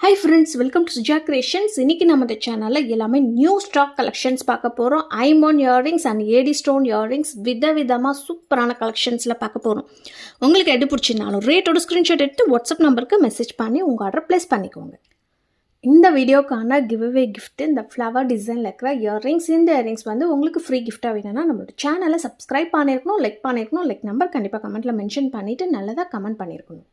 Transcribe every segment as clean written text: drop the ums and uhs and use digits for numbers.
Hi friends, welcome to Suja Creations. இன்னைக்கு நம்ம இந்த சேனல்ல எல்லாமே நியூ ஸ்டாக் கலெக்ஷன்ஸ் பார்க்க போறோம். ஐமோன் earrings and AD stone earrings விதவிதமா சூப்பரான கலெக்ஷன்ஸ்ல பார்க்க போறோம். உங்களுக்கு எது பிடிச்சிருந்தாலும் ரேட்டோட ஸ்கிரீன்ஷாட் எடுத்து வாட்ஸ்அப் நம்பருக்கு மெசேஜ் பண்ணி உங்க ஆர்டர் பிளேஸ் பண்ணிக்கோங்க. இந்த வீடியோக்கான கிவ்அவே கிஃப்ட் இந்த ஃப்ளவர் டிசைனில் இருக்கிற இயரிங்ஸ். இந்த இயரிங்ஸ் வந்து உங்களுக்கு ஃப்ரீ கிஃப்டாக வேணும்னா நம்மளோட சேனலை சப்ஸ்கிரைப் பண்ணியிருக்கணும், லைக் நம்பர் கண்டிப்பாக கமெண்ட்டில் மென்ஷன் பண்ணிவிட்டு நல்லதாக கமெண்ட் பண்ணியிருக்கணும்.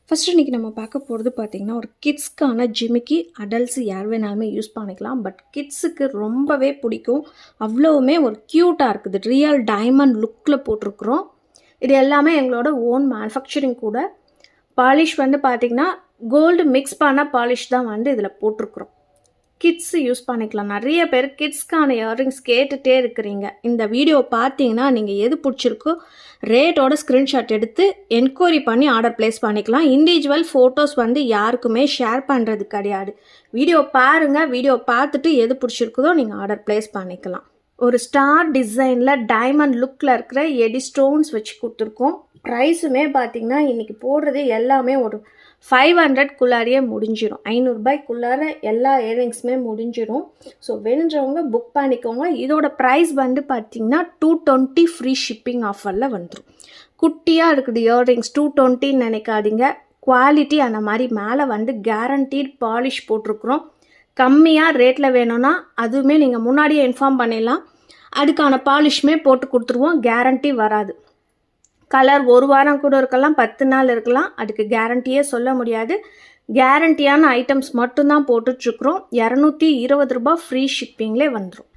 ஃபஸ்ட்டு இன்றைக்கி நம்ம பார்க்க போகிறது பார்த்திங்கன்னா ஒரு கிட்ஸ்க்கான ஜிமிக்கி. அடல்ட்ஸ் யார் வேணாலுமே யூஸ் பண்ணிக்கலாம், பட் கிட்ஸுக்கு ரொம்பவே பிடிக்கும். அவ்வளோவுமே ஒரு க்யூட்டாக இருக்குது. ரியல் டைமண்ட் லுக்கில் போட்டிருக்குறோம். இது எல்லாமே எங்களோட ஓன் மேனுஃபேக்சரிங் கூட. பாலிஷ் வந்து பார்த்திங்கன்னா கோல்டு மிக்ஸ் பண்ண பாலிஷ் தான் வந்து இதில் போட்டிருக்குறோம். கிட்ஸ் யூஸ் பண்ணிக்கலாம். நிறைய பேர் கிட்ஸ்க்கான இயரிங்ஸ் கேட்டுகிட்டே இருக்கிறீங்க. இந்த வீடியோ பார்த்தீங்கன்னா நீங்கள் எது பிடிச்சிருக்கோ ரேட்டோட ஸ்க்ரீன்ஷாட் எடுத்து என்கொயரி பண்ணி ஆர்டர் ப்ளேஸ் பண்ணிக்கலாம். இண்டிவிஜுவல் ஃபோட்டோஸ் வந்து யாருக்குமே ஷேர் பண்ணுறது கிடையாது. வீடியோ பாருங்கள், வீடியோ பார்த்துட்டு எது பிடிச்சிருக்குதோ நீங்கள் ஆர்டர் ப்ளேஸ் பண்ணிக்கலாம். ஒரு ஸ்டார் டிசைனில் டைமண்ட் லுக்கில் இருக்கிற எடி ஸ்டோன்ஸ் வச்சு கொடுத்துருக்கோம். ப்ரைஸுமே பார்த்திங்கன்னா இன்றைக்கி போடுறது எல்லாமே ஒரு 500குள்ளாரியே முடிஞ்சிடும். 500 எல்லா இயரிங்ஸுமே முடிஞ்சிடும். ஸோ வேணுன்றவங்க புக் பண்ணிக்கோங்க. இதோட ப்ரைஸ் வந்து பார்த்திங்கன்னா 220 ஃப்ரீ ஷிப்பிங் ஆஃபரில் வந்துடும். குட்டியாக இருக்குது இயரிங்ஸ், 220 நினைக்காதீங்க. குவாலிட்டி அந்த மாதிரி மேலே வந்து கேரண்டீட் பாலிஷ் போட்டிருக்குறோம். கம்மியாக ரேட்டில் வேணும்னா அதுவுமே நீங்கள் முன்னாடியே இன்ஃபார்ம் பண்ணிடலாம். அதுக்கான பாலிஷ்மே போட்டு கொடுத்துருவோம். கேரண்டி வராது. கலர் ஒரு வாரம் கூட இருக்கலாம், 10 நாள் இருக்கலாம். அதுக்கு கேரண்டியே சொல்ல முடியாது. கேரண்டியான ஐட்டம்ஸ் மட்டும்தான் போட்டுட்ருக்குறோம். 220 ரூபாய் ஃப்ரீ ஷிப்பிங்லே வந்துடும்.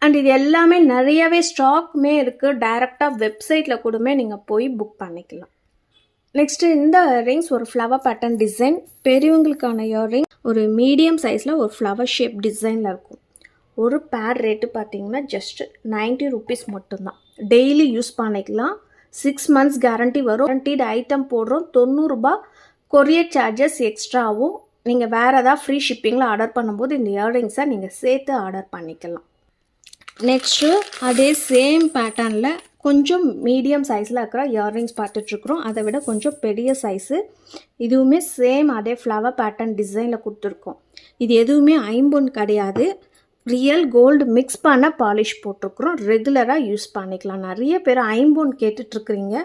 அண்ட் இது எல்லாமே நிறையவே ஸ்டாக்குமே இருக்குது. டைரெக்டாக வெப்சைட்டில் கூடமே நீங்கள் போய் புக் பண்ணிக்கலாம். நெக்ஸ்ட்டு இந்த இயரிங்ஸ் ஒரு ஃப்ளவர் பேட்டர்ன் டிசைன். பெரியவங்களுக்கான இயரிங் ஒரு மீடியம் சைஸில் ஒரு ஃப்ளவர் ஷேப் டிசைனில் இருக்கும். ஒரு பேர் ரேட்டு பார்த்தீங்கன்னா ஜஸ்ட் 90 ரூபீஸ் மட்டும்தான். டெய்லி யூஸ் பண்ணிக்கலாம். 6 months கேரண்டி வரும். கேரண்டீட் ஐட்டம் போடுறோம். 90 ரூபாய் கொரியர் சார்ஜஸ் எக்ஸ்ட்ராவும். நீங்கள் வேறு ஏதாவது ஃப்ரீ ஷிப்பிங்கில் ஆர்டர் பண்ணும்போது இந்த இயரிங்ஸை நீங்கள் சேர்த்து ஆர்டர் பண்ணிக்கலாம். நெக்ஸ்ட்டு அதே சேம் பேட்டர்னில் கொஞ்சம் மீடியம் சைஸில் இருக்கிற இயரிங்ஸ் பார்த்துட்ருக்குறோம். அதை விட கொஞ்சம் பெரிய சைஸு. இதுவுமே சேம் அதே ஃப்ளவர் பேட்டர்ன் டிசைனில் கொடுத்துருக்கோம். இது எதுவுமே ஐம்பொன் கிடையாது. ரியல் கோல்டு மிக்ஸ் பண்ண பாலிஷ் போட்டிருக்குறோம். ரெகுலராக யூஸ் பண்ணிக்கலாம். நிறைய பேர் ஐம்பொன் கேட்டுட்ருக்குறீங்க.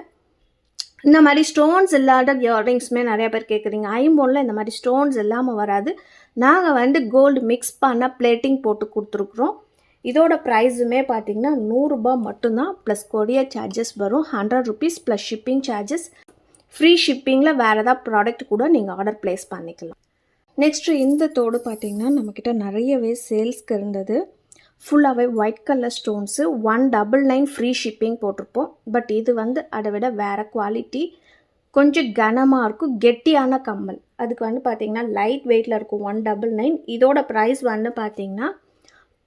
இந்த மாதிரி ஸ்டோன்ஸ் இல்லாத இயரிங்ஸுமே நிறைய பேர் கேட்குறீங்க. ஐம்பொனில் இந்த மாதிரி ஸ்டோன்ஸ் இல்லாமல் வராது. நாங்கள் வந்து கோல்டு மிக்ஸ் பண்ண பிளேட்டிங் போட்டு கொடுத்துருக்குறோம். இதோட ப்ரைஸுமே பார்த்திங்கன்னா 100 ரூபாய் மட்டும்தான். ப்ளஸ் கொரியர் சார்ஜஸ் வரும் 100 rupees plus shipping charges. Free ஷிப்பிங்கில் வேறு ஏதாவது ப்ராடக்ட் கூட நீங்கள் ஆர்டர் ப்ளேஸ் பண்ணிக்கலாம். நெக்ஸ்ட்டு இந்த தோடு பார்த்திங்கன்னா நம்மக்கிட்ட நிறையவே சேல்ஸ்க்கு இருந்தது. ஃபுல்லாகவே white colour stones 199 free shipping போட்டிருப்போம். பட் இது வந்து அதை விட வேறு குவாலிட்டி, கொஞ்சம் கனமாக இருக்கும். கெட்டியான கம்மல். அதுக்கு வந்து பார்த்திங்கன்னா லைட் வெயிட்டில் இருக்கும். 199. இதோட ப்ரைஸ் வந்து பார்த்திங்கன்னா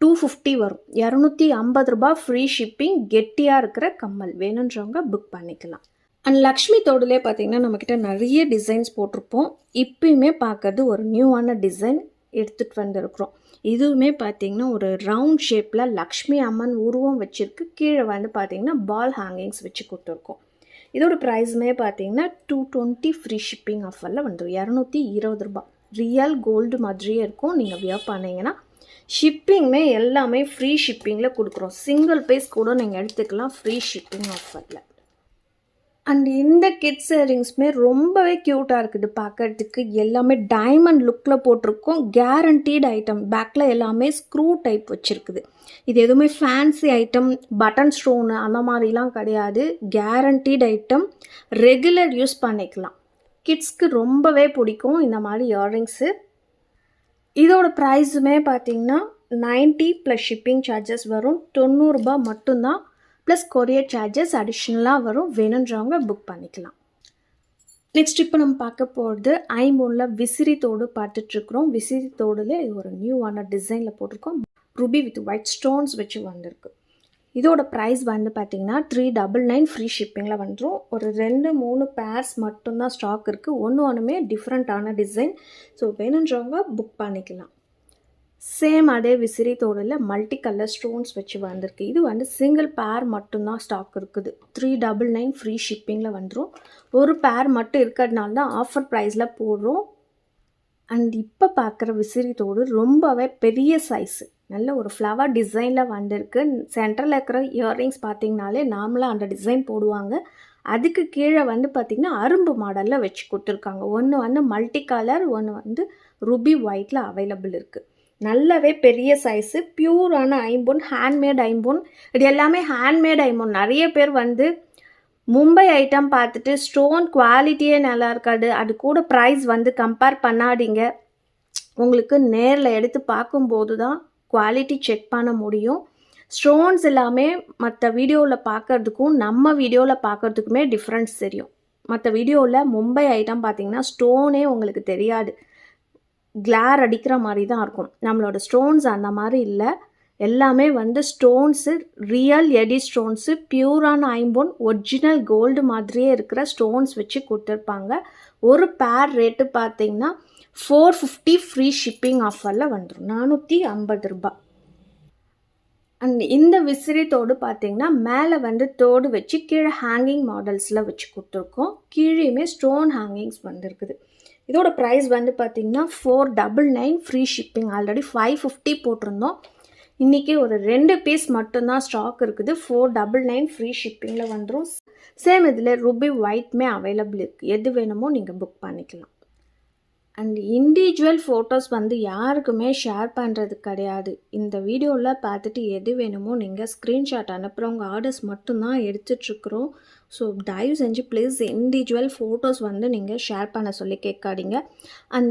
250 வரும். 250 ரூபாய் ஃப்ரீ ஷிப்பிங். கெட்டியாக இருக்கிற கம்மல் வேணுன்றவங்க புக் பண்ணிக்கலாம். அண்ட் லக்ஷ்மி தோடுலே பார்த்திங்கன்னா நம்மக்கிட்ட நிறைய டிசைன்ஸ் போட்டிருப்போம். இப்போயுமே பார்க்கறது ஒரு நியூவான டிசைன் எடுத்துகிட்டு வந்துருக்குறோம். இதுவுமே பார்த்திங்கன்னா ஒரு ரவுண்ட் ஷேப்பில் லக்ஷ்மி அம்மன் உருவம் வச்சுருக்கு. கீழே வந்து பார்த்திங்கன்னா பால் ஹேங்கிங்ஸ் வச்சு கொடுத்துருக்கோம். இதோட ப்ரைஸுமே பார்த்திங்கன்னா 220 ஃப்ரீ ஷிப்பிங் ஆஃபரில் வந்துடும். 220 ரூபாய். ரியல் கோல்டு மாதிரியே இருக்கும். நீங்கள் வியர் பண்ணிங்கன்னா ஷிப்பிங்குமே எல்லாமே ஃப்ரீ ஷிப்பிங்கில் கொடுக்குறோம். சிங்கிள் பீஸ் கூட நீங்கள் எடுத்துக்கலாம் ஃப்ரீ ஷிப்பிங் ஆஃபரில். அண்ட் இந்த கிட்ஸ் இயரிங்ஸுமே ரொம்பவே க்யூட்டாக இருக்குது பார்க்கறதுக்கு. எல்லாமே டைமண்ட் லுக்கில் போட்டிருக்கோம். Guaranteed item. பேக்கில் எல்லாமே ஸ்க்ரூ டைப் வச்சுருக்குது. இது எதுவுமே ஃபேன்சி ஐட்டம், பட்டன் ஸ்டோனு அந்த மாதிரிலாம் கிடையாது. Guaranteed item. ரெகுலர் யூஸ் பண்ணிக்கலாம். கிட்ஸ்க்கு ரொம்பவே பிடிக்கும் இந்த மாதிரி இயரிங்ஸு. இதோட ப்ரைஸுமே பார்த்திங்கன்னா 90 ப்ளஸ் ஷிப்பிங் சார்ஜஸ் வரும். 90 ரூபாய் மட்டும்தான். ப்ளஸ் கொரியர் சார்ஜஸ் அடிஷ்னலாக வரும். வேணுன்றவங்க புக் பண்ணிக்கலாம். நெக்ஸ்ட் இப்போ நம்ம பார்க்க போகிறது ஐம்பொனில் விசிறி தோடு பார்த்துட்ருக்குறோம். விசிறி தோடுல ஒரு நியூவான டிசைனில் போட்டிருக்கோம். ரூபி வித் ஒயிட் ஸ்டோன்ஸ் வச்சு வந்திருக்கு. இதோட ப்ரைஸ் வந்து பார்த்திங்கன்னா 399 ஃப்ரீ ஷிப்பிங்கில் வந்துடும். ஒரு 2-3 பேர்ஸ் மட்டும்தான் ஸ்டாக் இருக்குது. ஒன்றுமே டிஃப்ரெண்ட்டான டிசைன். ஸோ வேணுன்றவங்க புக் பண்ணிக்கலாம். சேம் அதே விசிறி தோடில் மல்டி கலர் ஸ்டோன்ஸ் வச்சு வந்திருக்கு. இது வந்து சிங்கிள் பேர் மட்டும்தான் ஸ்டாக் இருக்குது. 399 ஃப்ரீ ஷிப்பிங்கில் வந்துடும். ஒரு பேர் மட்டும் இருக்கிறதுனால தான் ஆஃபர் ப்ரைஸில் போடுறோம். அண்ட் இப்போ பார்க்குற விசிறி தோடு ரொம்பவே பெரிய சைஸு, நல்ல ஒரு ஃப்ளவர் டிசைனில் வந்திருக்கு. சென்டரில் இருக்கிற இயர்ரிங்ஸ் பார்த்திங்கனாலே நார்மலாக அந்த டிசைன் போடுவாங்க. அதுக்கு கீழே வந்து பார்த்திங்கன்னா அரும்பு மாடலில் வச்சு கொடுத்துருக்காங்க. ஒன்று வந்து மல்டி கலர், ஒன்று வந்து ரூபி ஒயிட்டில் அவைலபிள் இருக்குது. நல்லாவே பெரிய சைஸு, பியூரான ஐம்பொன், ஹேண்ட்மேட் ஐம்பொன். இது எல்லாமே ஹேண்ட்மேட் ஐம்பொன். நிறைய பேர் வந்து மும்பை ஐட்டம் பார்த்துட்டு ஸ்டோன் குவாலிட்டியே நல்லா இருக்காது, அது கூட ப்ரைஸ் வந்து கம்பேர் பண்ணாதீங்க. உங்களுக்கு நேரில் எடுத்து பார்க்கும்போது தான் குவாலிட்டி செக் பண்ண முடியும். ஸ்டோன்ஸ் எல்லாமே மற்ற வீடியோவில் பார்க்குறதுக்கும் நம்ம வீடியோவில் பார்க்குறதுக்குமே டிஃப்ரென்ஸ் தெரியும். மற்ற வீடியோவில் மும்பை ஐட்டம் பார்த்திங்கன்னா ஸ்டோனே உங்களுக்கு தெரியாது, கிளார் அடிக்கிற மாதிரி தான் இருக்கும். நம்மளோட ஸ்டோன்ஸ் அந்த மாதிரி இல்லை. எல்லாமே வந்து ஸ்டோன்ஸு ரியல் எடி ஸ்டோன்ஸு, பியூரான ஐம்பொன், ஒரிஜினல் கோல்டு மாதிரியே இருக்கிற ஸ்டோன்ஸ் வச்சு கொடுத்துருப்பாங்க. ஒரு பேர் ரேட்டு பார்த்திங்கன்னா 450 ஃப்ரீ ஷிப்பிங் ஆஃபரில் வந்துடும், 450 ரூபாய். அண்ட் இந்த விசிறி தோடு பார்த்திங்கன்னா மேலே வந்து தோடு வச்சு கீழே ஹேங்கிங் மாடல்ஸில் வச்சு கொடுத்துருக்கோம். கீழேயுமே ஸ்டோன் ஹேங்கிங்ஸ் வந்துருக்குது. இதோட ப்ரைஸ் வந்து பார்த்திங்கன்னா 499 ஃப்ரீ ஷிப்பிங். ஆல்ரெடி 550 போட்டிருந்தோம். இன்றைக்கி ஒரு 2 பீஸ் மட்டும்தான் ஸ்டாக் இருக்குது. 499 ஃப்ரீ ஷிப்பிங்கில் வந்துடும். சேம் இதில் ரூபி ஒயிட்மே அவைலபிள் இருக்குது. எது வேணுமோ நீங்கள் புக் பண்ணிக்கலாம். அண்ட் இண்டிவிஜுவல் ஃபோட்டோஸ் வந்து யாருக்குமே ஷேர் பண்ணுறது கிடையாது. இந்த வீடியோவில் பார்த்துட்டு எது வேணுமோ நீங்கள் ஸ்க்ரீன்ஷாட் அனுப்புகிறவங்க ஆர்டர்ஸ் மட்டும்தான் எடுத்துகிட்ருக்குறோம். ஸோ தயவு செஞ்சு ப்ளீஸ் இண்டிவிஜுவல் ஃபோட்டோஸ் வந்து நீங்கள் ஷேர் பண்ண சொல்லி கேட்காதீங்க. அண்ட்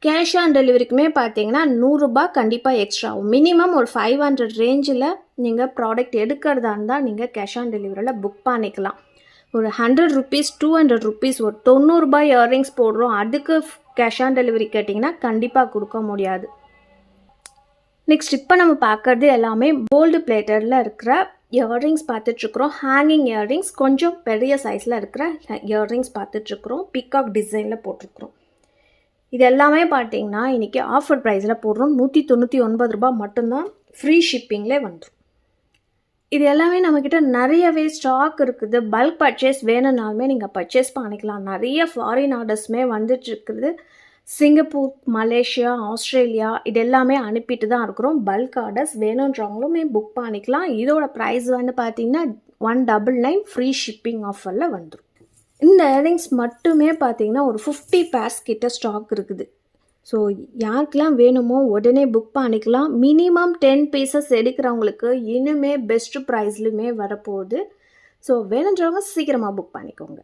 கேஷ் ஆன் டெலிவரிக்குமே பார்த்தீங்கன்னா 100 ரூபாய் கண்டிப்பாக எக்ஸ்ட்ரா ஆகும். மினிமம் ஒரு 500 ரேஞ்சில் நீங்கள் ப்ராடக்ட் எடுக்கிறதா இருந்தால் நீங்கள் கேஷ் ஆன் டெலிவரியில் புக் பண்ணிக்கலாம். ஒரு 100 ருபீஸ் 200 ருபீஸ் ஒரு 90 ரூபாய் இயர்ரிங்ஸ் போடுறோம், அதுக்கு கேஷ் ஆன் டெலிவரி கேட்டிங்கன்னா கண்டிப்பாக கொடுக்க முடியாது. நெக்ஸ்ட் இப்போ நம்ம பார்க்குறது எல்லாமே கோல்டு பிளேட்டரில் இருக்கிற இயர்ரிங்ஸ் பார்த்துட்ருக்குறோம். ஹேங்கிங் இயர்ரிங்ஸ், கொஞ்சம் பெரிய சைஸில் இருக்கிற இயர்ரிங்ஸ் பார்த்துட்ருக்குறோம். பீகாக் டிசைனில் போட்டிருக்குறோம். இது எல்லாமே பார்த்தீங்கன்னா இன்றைக்கி ஆஃபர் ப்ரைஸில் போடுறோம். 199 ரூபாய் மட்டும்தான், ஃப்ரீ ஷிப்பிங்லே வந்துடும். இது எல்லாமே நம்மக்கிட்ட நிறையவே ஸ்டாக் இருக்குது. பல்க் பர்ச்சேஸ் வேணும்னாலுமே நீங்கள் பர்ச்சேஸ் பண்ணிக்கலாம். நிறைய ஃபாரின் ஆர்டர்ஸுமே வந்துட்டுருக்குது. சிங்கப்பூர், மலேசியா, ஆஸ்திரேலியா இது எல்லாமே அனுப்பிட்டு தான் இருக்கிறோம். பல்க் ஆர்டர்ஸ் வேணுன்றவங்களுமே புக் பண்ணிக்கலாம். இதோட ப்ரைஸ் வந்து பார்த்திங்கன்னா 199 ஃப்ரீ ஷிப்பிங் ஆஃபரில் வந்துடும். இந்த இயரிங்ஸ் மட்டுமே பார்த்திங்கன்னா ஒரு 50 பேர்ஸ் கிட்ட ஸ்டாக் இருக்குது. ஸோ யாருக்கெல்லாம் வேணுமோ உடனே புக் பண்ணிக்கலாம். மினிமம் 10 பீசஸ் எடுக்கிறவங்களுக்கு இன்னுமே பெஸ்ட் ப்ரைஸ்லையுமே வரப்போகுது. ஸோ வேணுன்றவங்க சீக்கிரமாக புக் பண்ணிக்கோங்க.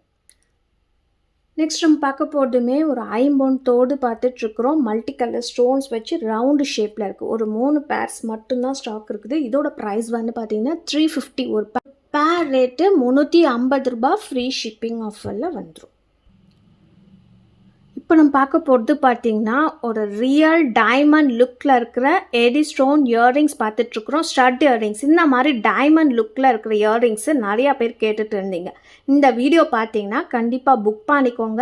நெக்ஸ்ட் நம்ம பார்க்க போகிறதுமே ஒரு ஐம்பொன் தோடு பார்த்துட்ருக்குறோம். மல்டி கலர் ஸ்டோன்ஸ் வச்சு ரவுண்டு ஷேப்பில் இருக்குது. ஒரு 3 பேர்ஸ் மட்டும்தான் ஸ்டாக் இருக்குது. இதோட ப்ரைஸ் வந்து பார்த்திங்கன்னா 350. ஒரு பேர் ரேட்டு 350 ரூபாய், ஃப்ரீ ஷிப்பிங் ஆஃபரில் வந்துடும். இப்போ நம்ம பார்க்க போகிறது பார்த்திங்கன்னா ஒரு ரியல் டைமண்ட் லுக்கில் இருக்கிற எடி ஸ்டோன் இயர்ரிங்ஸ் பார்த்துட்ருக்குறோம். ஸ்டட் இயர்ரிங்ஸ், இந்த மாதிரி டைமண்ட் லுக்கில் இருக்கிற இயர்ரிங்ஸு நிறையா பேர் கேட்டுட்டு இருந்தீங்க. இந்த வீடியோ பார்த்தீங்கன்னா கண்டிப்பாக புக் பண்ணிக்கோங்க.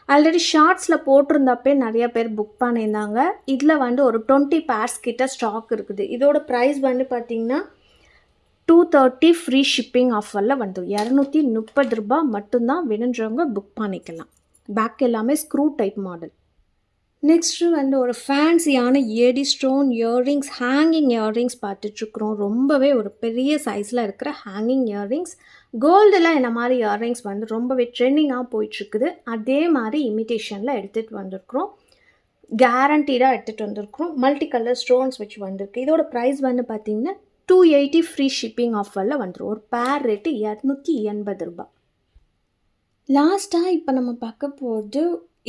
ஆல்ரெடி ஷார்ட்ஸில் போட்டிருந்தப்பே நிறைய பேர் புக் பண்ணியிருந்தாங்க. இதில் வந்து ஒரு 20 பேர்ஸ் கிட்ட ஸ்டாக் இருக்குது. இதோட ப்ரைஸ் வந்து பார்த்திங்கன்னா 230 ஃப்ரீ ஷிப்பிங் ஆஃபரில் வந்துடும். 230 ரூபாய் மட்டும்தான். வேணுன்றவங்க புக் பண்ணிக்கலாம். பேக் எல்லாமே ஸ்க்ரூ டைப் மாடல். நெக்ஸ்ட்டு வந்து ஒரு ஃபேன்சியான AD stone earrings, hanging earrings பார்த்துட்ருக்குறோம். ரொம்பவே ஒரு பெரிய சைஸில் இருக்கிற ஹேங்கிங் இயர்ரிங்ஸ். கோல்டில் இந்த மாதிரி இயர்ரிங்ஸ் வந்து ரொம்பவே ட்ரெண்டிங்காக போயிட்டுருக்குது. அதே மாதிரி இமிட்டேஷனில் எடுத்துகிட்டு வந்திருக்கிறோம். கேரண்டீடாக எடுத்துகிட்டு வந்திருக்கிறோம். மல்டி கலர் ஸ்டோன்ஸ் வச்சு வந்திருக்கு. இதோட ப்ரைஸ் வந்து பார்த்திங்கன்னா 280 ஃப்ரீ ஷிப்பிங் ஆஃபரில் வந்துடும். ஒரு பேர் ரேட்டு 280 ரூபாய். லாஸ்ட்டாக இப்போ நம்ம பார்க்க போகிறது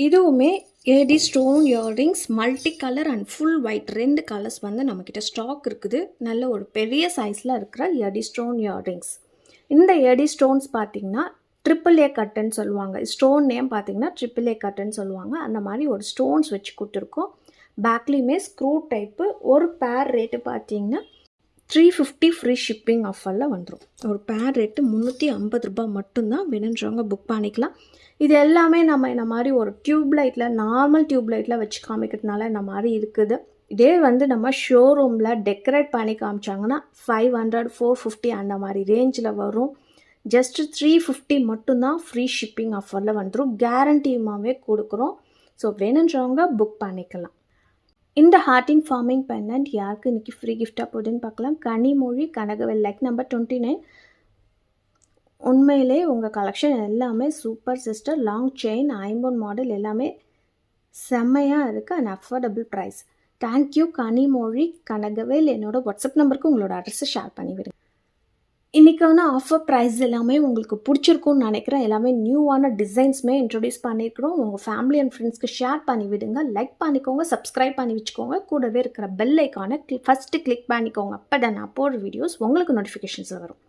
இதுவுமே AD stone earrings, multi colour and full white 2 colours வந்து நம்மக்கிட்ட ஸ்டாக் இருக்குது. நல்ல ஒரு பெரிய சைஸில் இருக்கிற ஏடி ஸ்டோன் இயர்ரிங்ஸ். இந்த ஏடி ஸ்டோன்ஸ் பார்த்திங்கன்னா AAA கட்டுன்னு சொல்லுவாங்க. ஸ்டோன் நேம் பார்த்திங்கன்னா AAA கட்டுன்னு சொல்லுவாங்க. அந்த மாதிரி ஒரு ஸ்டோன்ஸ் வச்சு கொடுத்துருக்கோம். பேக்லேயுமே ஸ்க்ரூ டைப்பு. ஒரு பேர் ரேட்டு பார்த்திங்கன்னா 350 ஃப்ரீ ஷிப்பிங் ஆஃபரில் வந்துடும். ஒரு பேர் ரேட்டு 350 ரூபாய் மட்டும்தான். வேணுன்றவங்க புக் பண்ணிக்கலாம். இது எல்லாமே நம்ம இந்த மாதிரி ஒரு டியூப் லைட்டில், நார்மல் டியூப் லைட்டில் வச்சு காமிக்கிறதுனால இந்த மாதிரி இருக்குது. இதே வந்து நம்ம ஷோரூமில் டெக்கரேட் பண்ணி காமிச்சாங்கன்னா 500 450 அந்த மாதிரி ரேஞ்சில் வரும். ஜஸ்ட்டு 350 மட்டும்தான் ஃப்ரீ ஷிப்பிங் ஆஃபரில் வந்துடும். கேரண்டியுமாவே கொடுக்குறோம். ஸோ வேணுன்றவங்க புக் பண்ணிக்கலாம். இந்த ஹார்டின் ஃபார்மிங் பெண்டன்ட் யாருக்கு இன்றைக்கி ஃப்ரீ கிஃப்டாக போகுதுன்னு பார்க்கலாம். Kanimozhi Kanagavel like number 29. உண்மையிலே உங்கள் கலெக்ஷன் எல்லாமே சூப்பர் சிஸ்டர். லாங் செயின் ஐம்பொன் மாடல் எல்லாமே செம்மையாக இருக்குது and affordable price. Thank you Kanimozhi Kanagavel. என்னோட வாட்ஸ்அப் நம்பருக்கு உங்களோட அட்ரஸை ஷேர் பண்ணிவிடுங்க. இன்றைக்கான ஆஃபர் ப்ரைஸ் எல்லாமே உங்களுக்கு பிடிச்சிருக்கும்னு நினைக்கிறேன். எல்லாமே நியூவான டிசைன்ஸுமே இன்ட்ரடியூஸ் பண்ணியிருக்கிறோம். உங்கள் ஃபேமிலி அண்ட் ஃப்ரெண்ட்ஸ்க்கு ஷேர் பண்ணி விடுங்க. லைக் பண்ணிக்கோங்க, சப்ஸ்கிரைப் பண்ணி வச்சுக்கோங்க. கூடவே இருக்கிற பெல் ஐக்கானை ஃபஸ்ட்டு கிளிக் பண்ணிக்கோங்க. அப்போ தான் நான் போடுற வீடியோஸ் உங்களுக்கு நோட்டிஃபிகேஷன்ஸில் வரும்.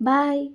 பாய்.